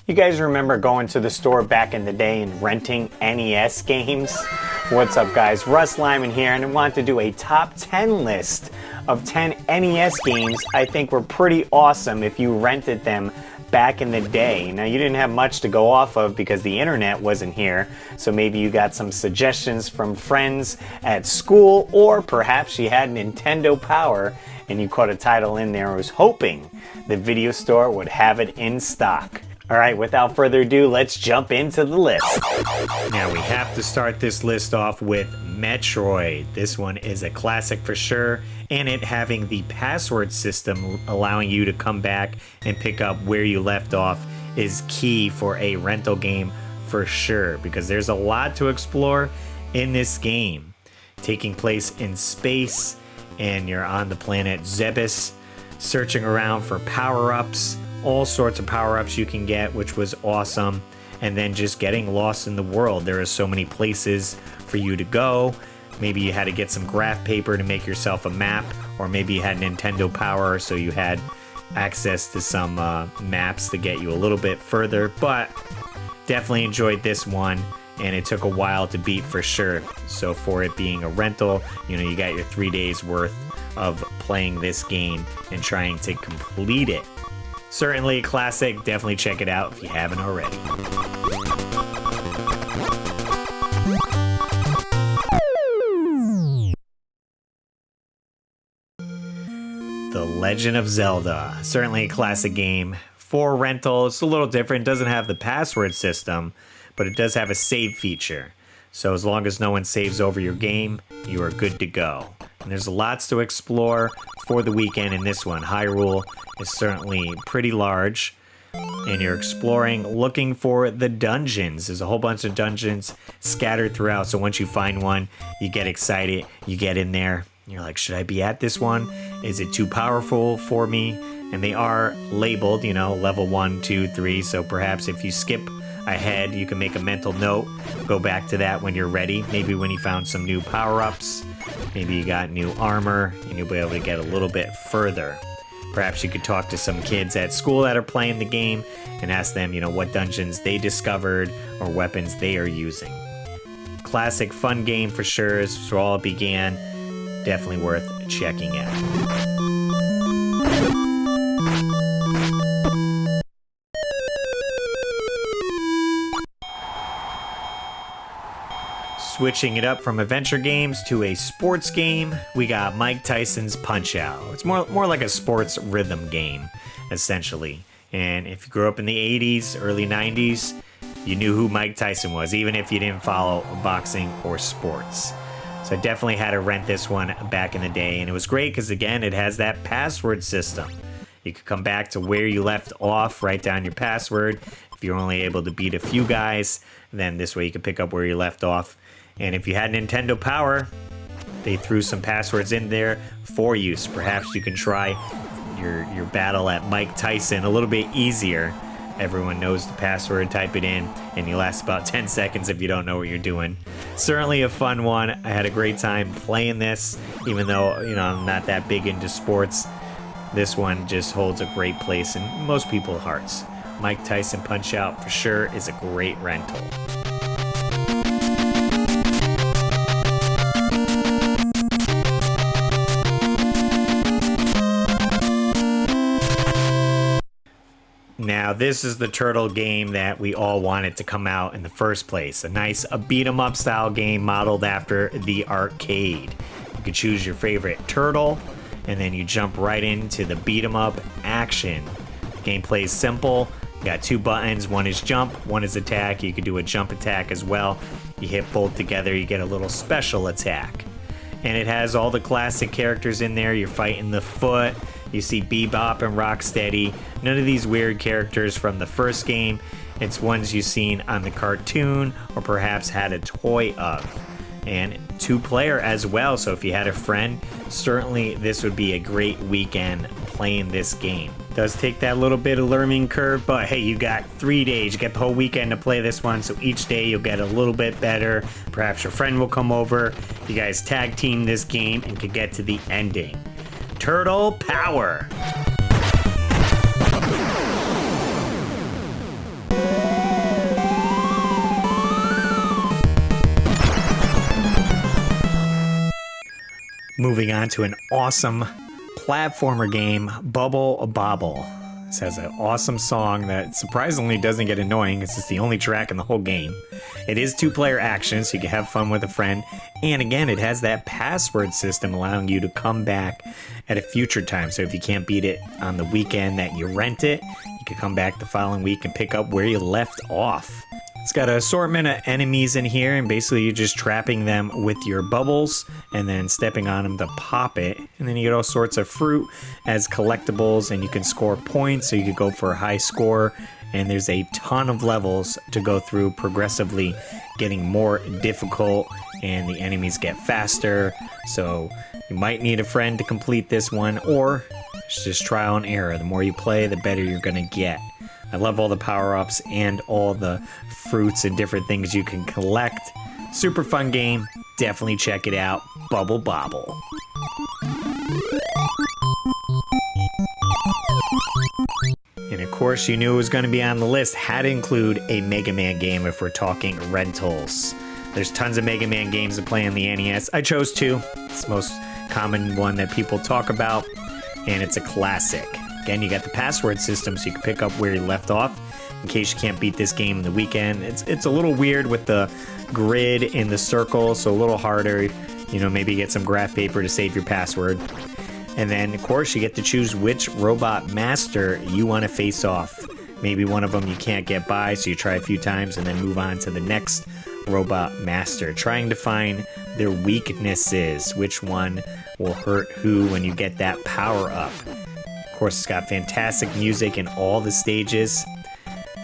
You guys remember going to the store back in the day and renting NES games? What's up guys, RussLyman here, and I want to do a top 10 list of 10 NES games I think were pretty awesome if you rented them back in the day. Now you didn't have much to go off of because the internet wasn't here, so maybe you got some suggestions from friends at school, or perhaps you had Nintendo Power and you caught a title in there and was hoping the video store would have it in stock. Alright, without further ado, let's jump into the list. Now we have to start this list off with Metroid. This one is a classic for sure, and it having the password system allowing you to come back and pick up where you left off is key for a rental game for sure, because there's a lot to explore in this game. Taking place in space, and you're on the planet Zebes, searching around for power-ups. All sorts of power-ups you can get, which was awesome. And then just getting lost in the world. There are so many places for you to go. Maybe you had to get some graph paper to make yourself a map, or maybe you had Nintendo Power, so you had access to some maps to get you a little bit further. But definitely enjoyed this one, and it took a while to beat for sure. So for it being a rental, you got your 3 days worth of playing this game and trying to complete it. Certainly a classic, definitely check it out if you haven't already. The Legend of Zelda, certainly a classic game. For rental, it's a little different, it doesn't have the password system, but it does have a save feature. So as long as no one saves over your game, you are good to go. And there's lots to explore for the weekend in this one. Hyrule is certainly pretty large, and you're exploring, looking for the dungeons. There's a whole bunch of dungeons scattered throughout, so once you find one, you get excited, you get in there, and you're like, should I be at this one? Is it too powerful for me? And they are labeled, level 1, 2, 3, so perhaps if you skip ahead, you can make a mental note, go back to that when you're ready, maybe when you found some new power-ups. Maybe you got new armor, and you'll be able to get a little bit further. Perhaps you could talk to some kids at school that are playing the game and ask them, what dungeons they discovered or weapons they are using. Classic fun game for sure, is where all it began. Definitely worth checking out. Switching it up from adventure games to a sports game, we got Mike Tyson's Punch-Out. It's more like a sports rhythm game, essentially. And if you grew up in the 80s, early 90s, you knew who Mike Tyson was, even if you didn't follow boxing or sports. So I definitely had to rent this one back in the day, and it was great because, again, it has that password system. You could come back to where you left off, write down your password. If you're only able to beat a few guys, then this way you can pick up where you left off. And if you had Nintendo Power, they threw some passwords in there for you. So perhaps you can try your battle at Mike Tyson a little bit easier. Everyone knows the password, type it in, and you last about 10 seconds if you don't know what you're doing. Certainly a fun one. I had a great time playing this, even though, I'm not that big into sports. This one just holds a great place in most people's hearts. Mike Tyson Punch-Out for sure is a great rental. Now, this is the turtle game that we all wanted to come out in the first place. A beat-em-up style game modeled after the arcade. You could choose your favorite turtle, and then you jump right into the beat-em-up action. Gameplay is simple. You got 2 buttons. One is jump, one is attack. You could do a jump attack as well. You hit both together, you get a little special attack. And it has all the classic characters in there. You're fighting the foot. You see Bebop and Rocksteady. None of these weird characters from the first game. It's ones you've seen on the cartoon or perhaps had a toy of. And 2-player as well, so if you had a friend, certainly this would be a great weekend playing this game. It does take that little bit of learning curve, but hey, you got 3 days. You get the whole weekend to play this one, so each day you'll get a little bit better. Perhaps your friend will come over. You guys tag team this game and could get to the ending. Turtle Power. Moving on to an awesome platformer game, Bobble. This has an awesome song that surprisingly doesn't get annoying. It's just the only track in the whole game. It is 2-player action, so you can have fun with a friend. And again, it has that password system allowing you to come back at a future time. So if you can't beat it on the weekend that you rent it, you can come back the following week and pick up where you left off. It's got an assortment of enemies in here, and basically you're just trapping them with your bubbles and then stepping on them to pop it. And then you get all sorts of fruit as collectibles, and you can score points, so you could go for a high score. And there's a ton of levels to go through, progressively getting more difficult, and the enemies get faster. So you might need a friend to complete this one, or it's just trial and error. The more you play, the better you're gonna get. I love all the power-ups and all the fruits and different things you can collect. Super fun game. Definitely check it out. Bobble. And of course, you knew it was going to be on the list. Had to include a Mega Man game if we're talking rentals. There's tons of Mega Man games to play on the NES. I chose 2. It's the most common one that people talk about, and it's a classic. Again, you got the password system, so you can pick up where you left off in case you can't beat this game in the weekend. It's a little weird with the grid in the circle, so a little harder. You know, maybe get some graph paper to save your password. And then, of course, you get to choose which robot master you want to face off. Maybe one of them you can't get by, so you try a few times and then move on to the next robot master, trying to find their weaknesses, which one will hurt who when you get that power up. Of course, it's got fantastic music in all the stages.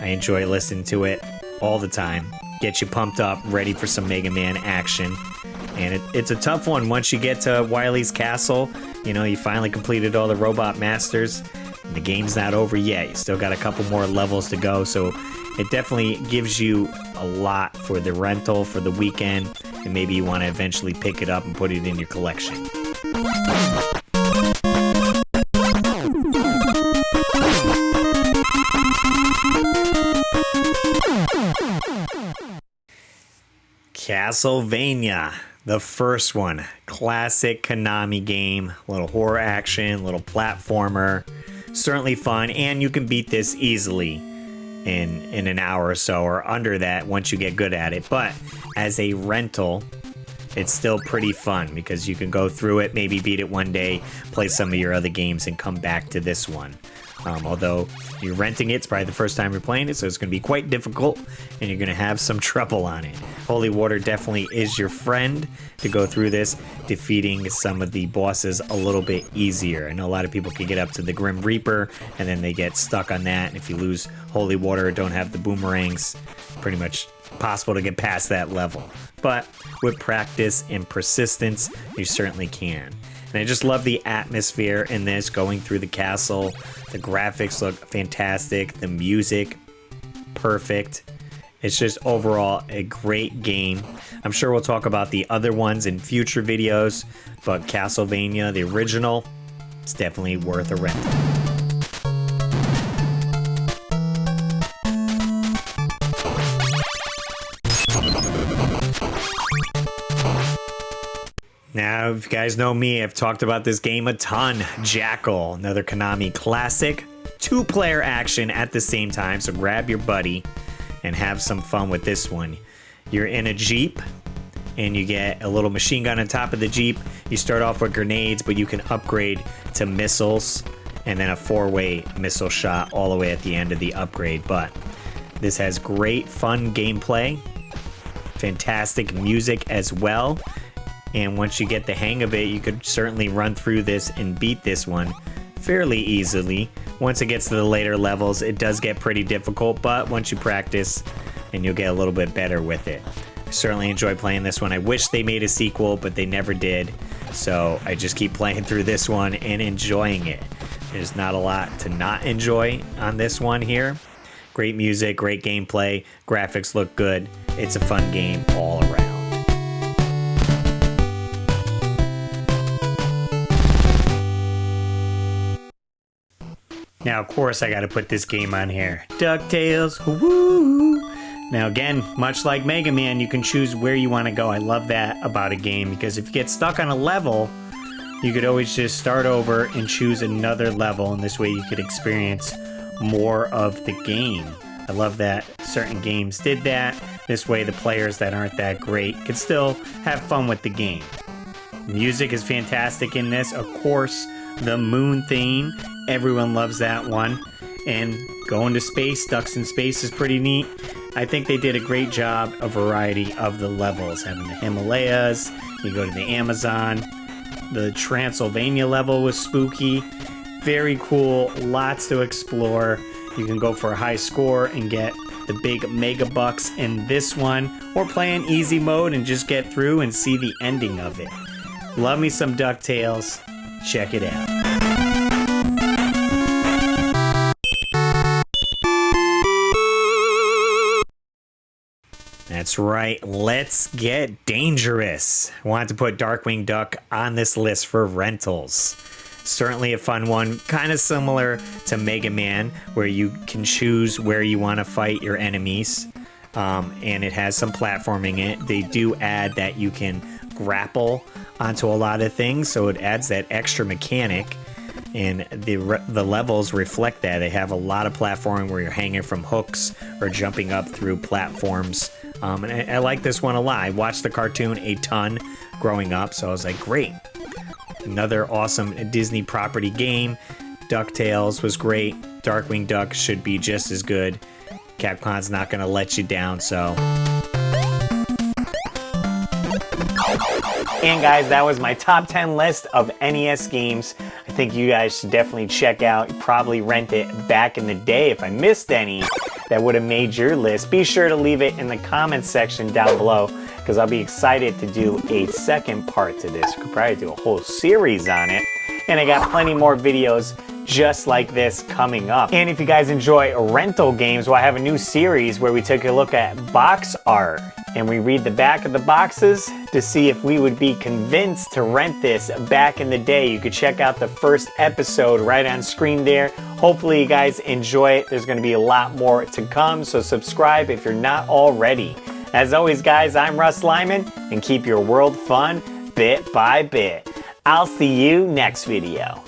I enjoy listening to it all the time. Get you pumped up, ready for some Mega Man action. And it's a tough one. Once you get to Wily's Castle, you know, you finally completed all the Robot Masters. And the game's not over yet. You still got a couple more levels to go. So it definitely gives you a lot for the rental, for the weekend. And maybe you want to eventually pick it up and put it in your collection. Castlevania, the first one. Classic Konami game. A little horror action, a little platformer. Certainly fun, and you can beat this easily in an hour or so, or under that once you get good at it. But as a rental, it's still pretty fun because you can go through it, maybe beat it one day, play some of your other games, and come back to this one. Although you're renting it, it's probably the first time you're playing it, so it's going to be quite difficult, and you're going to have some trouble on it. Holy Water definitely is your friend to go through this, defeating some of the bosses a little bit easier. I know a lot of people can get up to the Grim Reaper, and then they get stuck on that, and if you lose Holy Water or don't have the boomerangs, pretty much possible to get past that level. But with practice and persistence, you certainly can. And I just love the atmosphere in this, going through the castle. The graphics look fantastic. The music, perfect. It's just overall a great game. I'm sure we'll talk about the other ones in future videos, but Castlevania, the original, it's definitely worth a rental. Now, if you guys know me, I've talked about this game a ton. Jackal, another Konami classic. 2-player action at the same time, so grab your buddy and have some fun with this one. You're in a Jeep, and you get a little machine gun on top of the Jeep. You start off with grenades, but you can upgrade to missiles, and then a 4-way missile shot all the way at the end of the upgrade. But this has great, fun gameplay. Fantastic music as well. And once you get the hang of it, you could certainly run through this and beat this one fairly easily. Once it gets to the later levels, it does get pretty difficult, but once you practice, and you'll get a little bit better with it. I certainly enjoy playing this one. I wish they made a sequel, but they never did. So I just keep playing through this one and enjoying it. There's not a lot to not enjoy on this one here. Great music, great gameplay, graphics look good. It's a fun game all around. Now, of course, I got to put this game on here. Ducktales, woo! Now, again, much like Mega Man, you can choose where you want to go. I love that about a game, because if you get stuck on a level, you could always just start over and choose another level, and this way you could experience more of the game. I love that certain games did that. This way the players that aren't that great could still have fun with the game. Music is fantastic in this. Of course, the moon theme. Everyone loves that one. And going to space, Ducks in Space is pretty neat. I think they did a great job, a variety of the levels. Having the Himalayas, you go to the Amazon. The Transylvania level was spooky. Very cool, lots to explore. You can go for a high score and get the big mega bucks in this one, or play in easy mode and just get through and see the ending of it. Love me some Ducktales. Check it out. That's right, let's get dangerous. I wanted to put Darkwing Duck on this list for rentals. Certainly a fun one, kind of similar to Mega Man, where you can choose where you want to fight your enemies, and it has some platforming in it. They do add that you can grapple onto a lot of things, so it adds that extra mechanic, and the levels reflect that. They have a lot of platforming where you're hanging from hooks or jumping up through platforms, and I like this one a lot. I watched the cartoon a ton growing up, so I was like, great. Another awesome Disney property game. DuckTales was great. Darkwing Duck should be just as good. Capcom's not going to let you down, so. And guys, that was my top 10 list of NES games. I think you guys should definitely check out, probably rent it back in the day. If I missed any that would have made your list, be sure to leave it in the comments section down below, because I'll be excited to do a second part to this. We could probably do a whole series on it. And I got plenty more videos just like this coming up. And if you guys enjoy rental games, well, I have a new series where we take a look at box art and we read the back of the boxes to see if we would be convinced to rent this back in the day. You could check out the first episode right on screen there. Hopefully you guys enjoy it. There's going to be a lot more to come, so subscribe if you're not already. As always, guys, I'm RussLyman, and keep your world fun bit by bit. I'll see you next video.